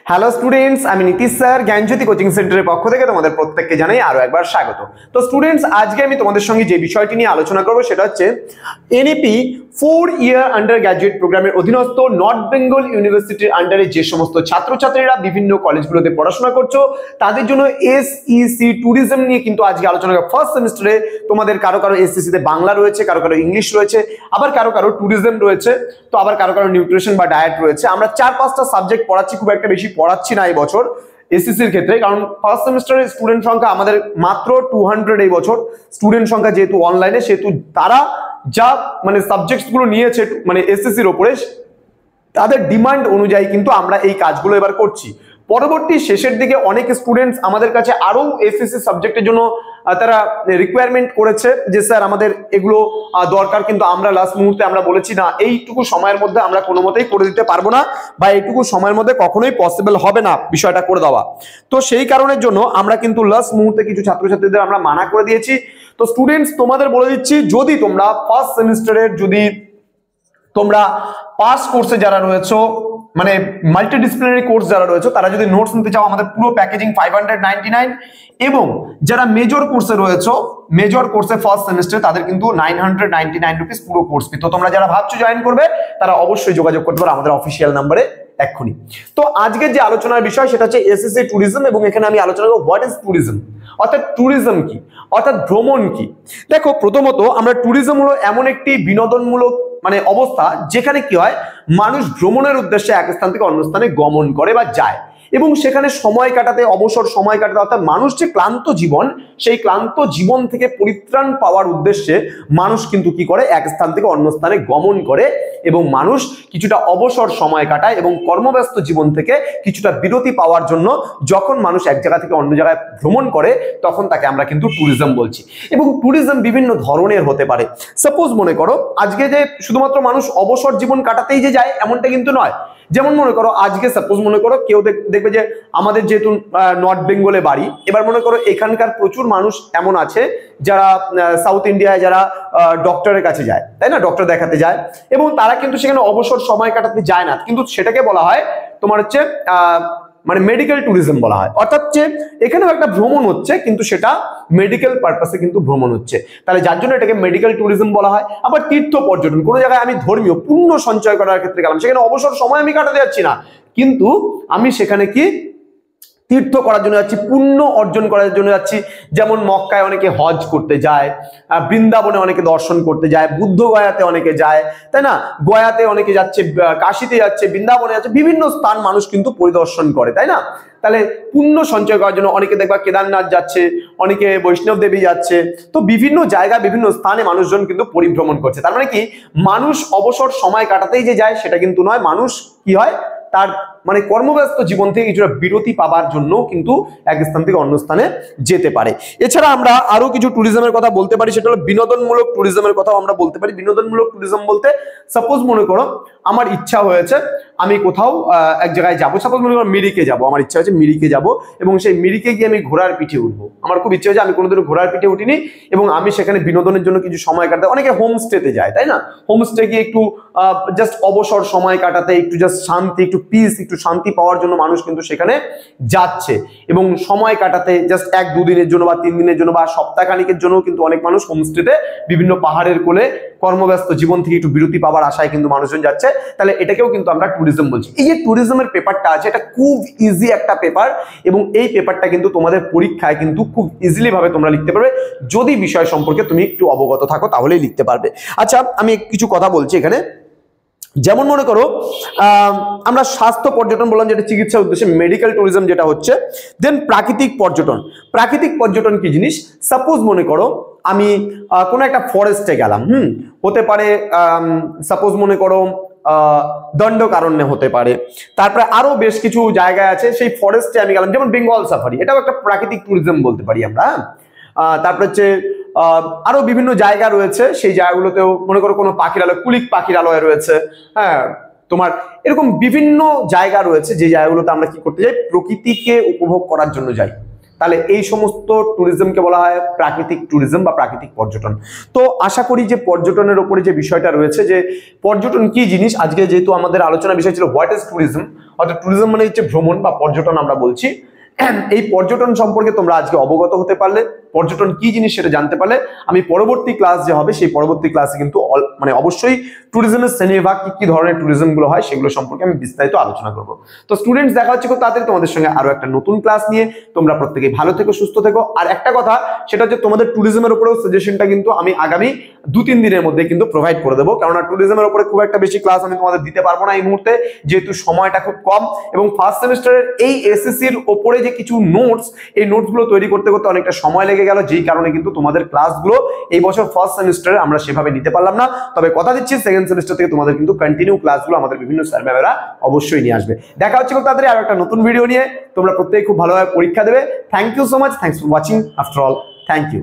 Hello students, আমি Nitish sir জ্ঞানজ্যোতি coaching সেন্টারের পক্ষ থেকে তোমাদের প্রত্যেককে জানাই আরো একবার স্বাগত। তো স্টুডেন্টস, আজকে আমি তোমাদের সঙ্গে যে বিষয়টি নিয়ে আলোচনা করব সেটা হচ্ছে এনইপি 4 ইয়ার আন্ডার গ্র্যাজুয়েট প্রোগ্রামের অধীনস্থ নর্থ বেঙ্গল ইউনিভার্সিটির আন্ডারে যে সমস্ত ছাত্রছাত্রীরা বিভিন্ন কলেজগুলোতে পড়াশোনা করছো তাদের জন্য এসইসি ট্যুরিজম নিয়ে কিন্তু আজকে আলোচনা করব। ফার্স্ট সেমিস্টারে তোমাদের কারো কারো এসইসি তে বাংলা রয়েছে, কারো কারো ইংলিশ রয়েছে, আবার কারো কারো ট্যুরিজম রয়েছে, তো আবার কারো কারো নিউট্রিশন বা ডায়েট রয়েছে। আমরা 4-5টা সাবজেক্ট পড়াচ্ছি, খুব একটা বেশি পড়াচ্ছি না এই বছর এসএসসির ক্ষেত্রে, কারণ ফার্স্ট সেমিস্টারের স্টুডেন্ট সংখ্যা আমাদের মাত্র 200 এই বছর। স্টুডেন্ট সংখ্যা যেহেতু অনলাইনে, সেহেতু তারা যা মানে সাবজেক্টস গুলো নিয়েছে মানে এসএসসির উপরে, তাদের ডিমান্ড অনুযায়ী কিন্তু আমরা এই কাজগুলো এবার করছি। পরবর্তী শেষের দিকে অনেক স্টুডেন্টস আমাদের কাছে আরো এসএসসি সাবজেক্টের জন্য তারা রিকোয়ারমেন্ট করেছে যে স্যার আমাদের এগুলো দরকার, কিন্তু আমরা লাস্ট মুহূর্তে আমরা বলেছি না, এইটুকু সময়ের মধ্যে আমরা কোনো মতেই করে দিতে পারবো না, বা এইটুকু সময়ের মধ্যে কখনোই পসিবল হবে না বিষয়টা করে দেওয়া। তো সেই কারণের জন্য আমরা কিন্তু লাস্ট মুহূর্তে কিছু ছাত্রছাত্রীদের আমরা মানা করে দিয়েছি। তো স্টুডেন্টস, তোমাদের বলে দিচ্ছি, যদি তোমরা ফার্স্ট সেমিস্টারের যদি তোমরা পাস কোর্সে যারা রয়েছো, মানে মাল্টিডিসিপ্লিনারি কোর্স যারা রয়েছে, তারা যদি নোটস নিতে চাও, আমাদের পুরো প্যাকেজিং 599, এবং যারা মেজর কোর্সে রয়েছে, মেজর কোর্সে ফার্স্ট সেমিস্টার, তাদের কিন্তু 999 রুপিস পুরো কোর্স ফি। তো তোমরা যারা ভাবছো জয়েন করবে, তারা অবশ্যই যোগাযোগ করতে পারো আমাদের অফিসিয়াল নাম্বারে এক্ষুনি। তো আজকের যে আলোচনার বিষয় সেটা হচ্ছে এসএসসি ট্যুরিজম, এবং এখানে আমি আলোচনা করব হোয়াট ইজ ট্যুরিজম, অর্থাৎ ট্যুরিজম কি, অর্থাৎ ভ্রমণ কি। দেখো, প্রথমত আমরা ট্যুরিজম হলো এমন একটি বিনোদনমূলক মানে অবস্থা যেখানে কি হয়, মানুষ ভ্রমণের উদ্দেশ্যে এক স্থান থেকে অন্য স্থানে গমন করে বা যায়, এবং সেখানে সময় কাটাতে, অবসর সময় কাটাতে, অর্থাৎ মানুষ যে ক্লান্ত জীবন, সেই ক্লান্ত জীবন থেকে পরিত্রাণ পাওয়ার উদ্দেশ্যে মানুষ কিন্তু কি করে, এক স্থান থেকে অন্য স্থানে গমন করে, এবং মানুষ কিছুটা অবসর সময় কাটায়, এবং কর্মব্যস্ত জীবন থেকে কিছুটা বিরতি পাওয়ার জন্য যখন মানুষ এক জায়গা থেকে অন্য জায়গায় ভ্রমণ করে, তখন তাকে আমরা কিন্তু ট্যুরিজম বলছি। এবং ট্যুরিজম বিভিন্ন ধরনের হতে পারে। সাপোজ মনে করো, আজকে যে শুধুমাত্র মানুষ অবসর জীবন কাটাতেই যে যায় এমনটা কিন্তু নয়। যেমন মনে করো, আজকে সাপোজ মনে করো কেউ দেখবে যে আমাদের যেহেতু নর্থ বেঙ্গলে বাড়ি, এবার মনে করো এখানকার প্রচুর মানুষ এমন আছে যারা সাউথ ইন্ডিয়ায় যারা ডক্টরের কাছে যায়, তাই না, ডক্টর দেখাতে যায়, এবং তারা কিন্তু সেখানে অবসর সময় কাটাতে যায় না, কিন্তু সেটাকে বলা হয় তোমার হচ্ছে মানে মেডিকেল ট্যুরিজম বলা হয়। অর্থাৎ যে এখানেও একটা ভ্রমণ হচ্ছে, কিন্তু সেটা মেডিকেল পারপাসে কিন্তু ভ্রমণ হচ্ছে, তাহলে যার জন্য এটাকে মেডিকেল ট্যুরিজম বলা হয়। আবার তীর্থ পর্যটন, কোনো জায়গায় আমি ধর্মীয় পুণ্য সঞ্চয় করার ক্ষেত্রে গেলাম, সেখানে অবসর সময় আমি কাটাতে যাচ্ছি না, কিন্তু আমি সেখানে কি তীর্থ করার জন্য যাচ্ছি, পুণ্য অর্জন করার জন্য যাচ্ছি। যেমন মক্কায় অনেকে হজ করতে যায়, বৃন্দাবনে অনেকে দর্শন করতে যায়, বুদ্ধ গয়াতে অনেকে যায়, তাই না, গয়াতে অনেকে যাচ্ছে, কাশীতে যাচ্ছে, বৃন্দাবনে যাচ্ছে, বিভিন্ন স্থান মানুষ কিন্তু পরিদর্শন করে, তাই না। তাহলে পুণ্য সঞ্চয় করার জন্য অনেকে দেখবা কেদারনাথ যাচ্ছে, অনেকে বৈষ্ণব দেবী যাচ্ছে। তো বিভিন্ন জায়গা, বিভিন্ন স্থানে মানুষজন কিন্তু পরিভ্রমণ করছে। তার মানে কি, মানুষ অবসর সময় কাটাতেই যে যায় সেটা কিন্তু নয়। মানুষ কি হয়, তার মানে কর্মব্যস্ত জীবন থেকে কিছুটা বিরতি পাবার জন্য কিন্তু এক স্থান থেকে অন্য স্থানে যেতে পারে। এছাড়া আমরা আরো কিছু ট্যুরিজমের কথা বলতে পারি, সেটা হলো বিনোদনমূলক ট্যুরিজমের কথাও আমরা বলতে পারি। বিনোদনমূলক ট্যুরিজম বলতে, সাপোজ মনে করো আমার ইচ্ছা হয়েছে আমি কোথাও এক জায়গায় যাবো, সাপোজ মনে করো মিরিকে যাবো, আমার ইচ্ছা হয়েছে মিরিকে যাবো, এবং সেই মিরিকে গিয়ে আমি ঘোড়ার পিঠে উঠবো। আমার খুব ইচ্ছে হয়েছে, আমি কোনোদিনও ঘোড়ার পিঠে উঠিনি, এবং আমি সেখানে বিনোদনের জন্য কিছু সময় কাটাতে, অনেকে হোমস্টেতে যায়, তাই না, হোমস্টে গিয়ে একটু জাস্ট অবসর সময় কাটাতে, একটু জাস্ট শান্তি, একটু পিস, একটু শান্তি পাওয়ার জন্য মানুষ কিন্তু সেখানে যাচ্ছে, এবং সময় কাটাতে জাস্ট 1-2 দিনের জন্য বা 3 দিনের জন্য বা সপ্তাহখানিকের জন্য কিন্তু অনেক মানুষ হোমস্টেতে বিভিন্ন পাহাড়ের কোলে কর্মব্যস্ত জীবন থেকে একটু বিরতি পাওয়ার আশায় কিন্তু মানুষজন যাচ্ছে। তাহলে এটাকেও কিন্তু আমরা ট্যুরিজম বলছি। এই যে ট্যুরিজমের পেপারটা আছে, এটা খুব ইজি একটা পেপার, এবং এই পেপারটা কিন্তু তোমাদের পরীক্ষায় কিন্তু খুব ইজিলি ভাবে তোমরা লিখতে পারবে, যদি বিষয় সম্পর্কে তুমি একটু অবগত থাকো, তাহলেই লিখতে পারবে। আচ্ছা, আমি কিছু কথা বলছি এখানে। যেমন মনে করো আমরা স্বাস্থ্য পর্যটন বললাম, যেটা চিকিৎসার উদ্দেশ্যে, মেডিকেল ট্যুরিজম যেটা হচ্ছে। দেন প্রাকৃতিক পর্যটন। প্রাকৃতিক পর্যটন কি জিনিস, সাপোজ মনে করো আমি কোনো একটা ফরেস্টে গেলাম, হতে পারে সাপোজ মনে করো দণ্ডকারণ্যে হতে পারে, তারপরে আরো বেশ কিছু জায়গায় আছে, সেই ফরেস্টে আমি গেলাম, যেমন বেঙ্গল সাফারি, এটাও একটা প্রাকৃতিক ট্যুরিজম বলতে পারি আমরা। তারপরে হচ্ছে আরো বিভিন্ন জায়গা রয়েছে, সেই জায়গাগুলোতেও মনে করো কোনো পাখিরালয়, কুলিক পাখিরালয় রয়েছে, হ্যাঁ, তোমার এরকম বিভিন্ন জায়গা রয়েছে যে জায়গাগুলোতে আমরা কি করতে যাই, প্রকৃতিকে উপভোগ করার জন্য যাই। তাহলে এই সমস্ত ট্যুরিজমকে বলা হয় প্রাকৃতিক ট্যুরিজম বা প্রাকৃতিক পর্যটন। তো আশা করি যে পর্যটনের উপরে যে বিষয়টা রয়েছে, যে পর্যটন কি জিনিস, আজকে যেহেতু আমাদের আলোচনা বিষয় ছিল হোয়াট ইজ ট্যুরিজম, অর্থাৎ ট্যুরিজম মানে হচ্ছে ভ্রমণ বা পর্যটন আমরা বলছি। এই পর্যটন সম্পর্কে তোমরা আজকে অবগত হতে পারলে, পর্যটন কি জিনিস সেটা জানতে পারলে আমি পরবর্তী ক্লাস যে হবে সেই পরবর্তী ক্লাসে কিন্তু মানে অবশ্যই ট্যুরিজমের শ্রেণীবিভাগ কি কি ধরনের ট্যুরিজম গুলো হয় সেগুলো সম্পর্কে আমি বিস্তারিত আলোচনা করব। তো স্টুডেন্টস, দেখা হচ্ছে খুব তাড়াতাড়ি তোমাদের সঙ্গে আরো একটা নতুন ক্লাস নিয়ে। তোমরা প্রত্যেকেই ভালো থেকো, সুস্থ থেকো। আর একটা কথা, সেটা হচ্ছে তোমাদের ট্যুরিজমের উপরেও সাজেশনটা কিন্তু আমি আগামী 2-3 দিনের মধ্যে কিন্তু প্রোভাইড করে দেবো, কেননা ট্যুরিজমের উপরে খুব একটা বেশি ক্লাস আমি তোমাদের দিতে পারবো না এই মুহূর্তে, যেহেতু সময়টা খুব কম। এবং ফার্স্ট সেমিস্টারের এই এসএসসির ওপরে যে কিছু নোটস, এই নোটসগুলো তৈরি করতে করতে অনেকটা সময় লেগে গেল, যেই কারণে কিন্তু তোমাদের ক্লাসগুলো এই বছর ফার্স্ট সেমিস্টারে আমরা সেভাবে নিতে পারলাম না। তবে কথা দিচ্ছি সেকেন্ড সেমিস্টার থেকে তোমাদের কিন্তু কন্টিনিউ ক্লাসগুলো আমাদের বিভিন্ন স্যার ম্যামেরা অবশ্যই নিয়ে আসবে। দেখা হচ্ছে খুব তাড়াতাড়ি আরো একটা নতুন ভিডিও নিয়ে। তোমরা প্রত্যেকে খুব ভালোভাবে পরীক্ষা দেবে। Thank you so much, thanks for watching. After all, thank you.